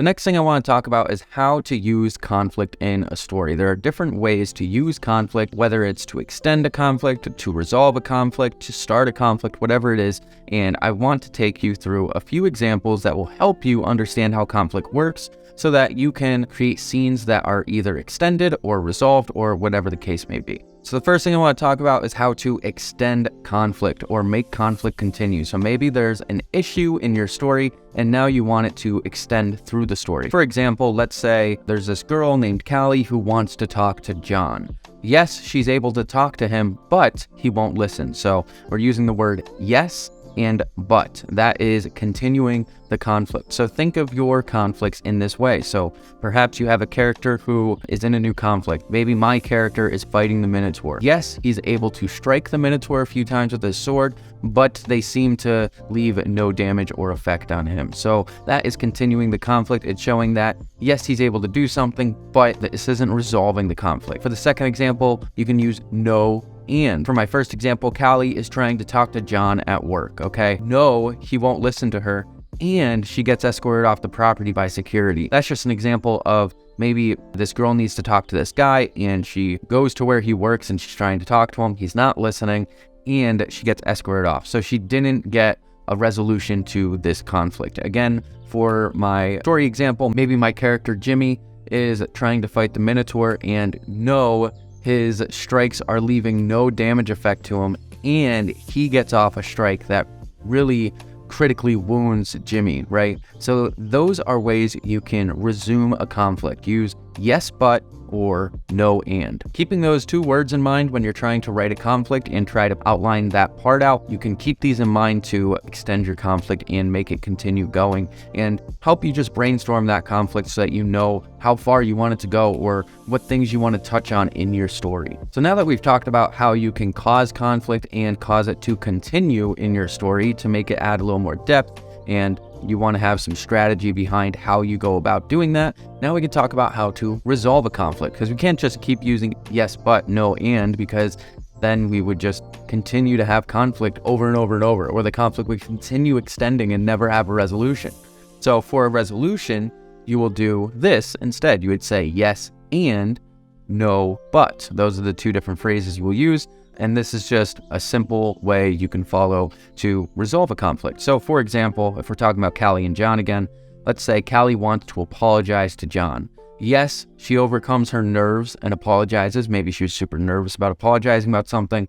The next thing I want to talk about is how to use conflict in a story. There are different ways to use conflict, whether it's to extend a conflict, to resolve a conflict, to start a conflict, whatever it is. And I want to take you through a few examples that will help you understand how conflict works so that you can create scenes that are either extended or resolved or whatever the case may be. So the first thing I want to talk about is how to extend conflict or make conflict continue. So maybe there's an issue in your story and now you want it to extend through the story. For example, let's say there's this girl named Callie who wants to talk to John. Yes, she's able to talk to him, but he won't listen. So we're using the word yes and but. That is continuing the conflict. So think of your conflicts in this way. So perhaps you have a character who is in a new conflict. Maybe my character is fighting the Minotaur. Yes, he's able to strike the Minotaur a few times with his sword, but they seem to leave no damage or effect on him. So that is continuing the conflict. It's showing that, yes, he's able to do something, but this isn't resolving the conflict. For the second example, you can use no and. For my first example, Callie is trying to talk to John at work, okay? No, he won't listen to her, and she gets escorted off the property by security. That's just an example of maybe this girl needs to talk to this guy, and she goes to where he works, and she's trying to talk to him. He's not listening, and she gets escorted off. So she didn't get a resolution to this conflict. Again, for my story example, maybe my character Jimmy is trying to fight the Minotaur, and no, his strikes are leaving no damage effect to him, and he gets off a strike that really critically wounds Jimmy, right? So those are ways you can resume a conflict. Use yes, but, or no, and. Keeping those two words in mind when you're trying to write a conflict and try to outline that part out, you can keep these in mind to extend your conflict and make it continue going and help you just brainstorm that conflict so that you know how far you want it to go or what things you want to touch on in your story. So now that we've talked about how you can cause conflict and cause it to continue in your story to make it add a little more depth, and you want to have some strategy behind how you go about doing that, now we can talk about how to resolve a conflict, because we can't just keep using yes, but, no, and, because then we would just continue to have conflict over and over and over, or the conflict would continue extending and never have a resolution. So for a resolution, you will do this instead. You would say yes and no, but. Those are the two different phrases you will use. And this is just a simple way you can follow to resolve a conflict. So for example, if we're talking about Callie and John again, let's say Callie wants to apologize to John. Yes, she overcomes her nerves and apologizes. Maybe she was super nervous about apologizing about something,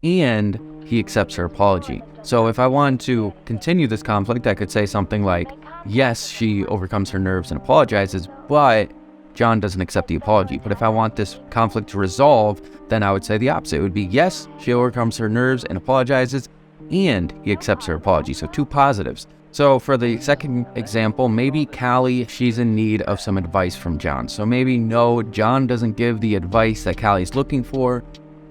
and he accepts her apology. So if I wanted to continue this conflict, I could say something like, yes, she overcomes her nerves and apologizes, but John doesn't accept the apology. But if I want this conflict to resolve, then I would say the opposite. It would be, yes, she overcomes her nerves and apologizes, and he accepts her apology. So two positives. So for the second example, maybe Callie, she's in need of some advice from John. So maybe no, John doesn't give the advice that Callie's looking for,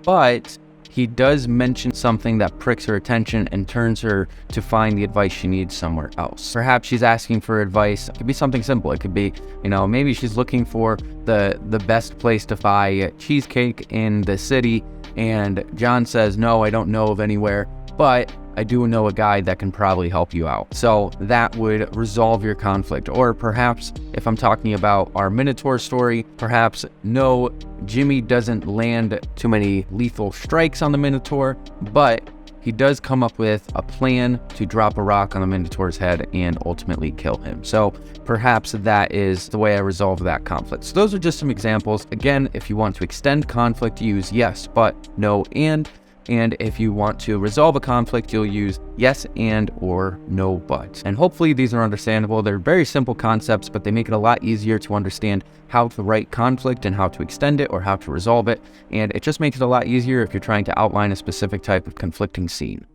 but he does mention something that pricks her attention and turns her to find the advice she needs somewhere else. Perhaps she's asking for advice. It could be something simple. It could be, maybe she's looking for the best place to buy cheesecake in the city, and John says, no, I don't know of anywhere, but I do know a guy that can probably help you out. So that would resolve your conflict. Or perhaps if I'm talking about our Minotaur story, perhaps no, Jimmy doesn't land too many lethal strikes on the Minotaur, but he does come up with a plan to drop a rock on the Minotaur's head and ultimately kill him. So perhaps that is the way I resolve that conflict. So those are just some examples. Again, if you want to extend conflict, use yes, but, no, and. And if you want to resolve a conflict, you'll use yes and or no but. And hopefully these are understandable. They're very simple concepts, but they make it a lot easier to understand how to write conflict and how to extend it or how to resolve it. And it just makes it a lot easier if you're trying to outline a specific type of conflicting scene.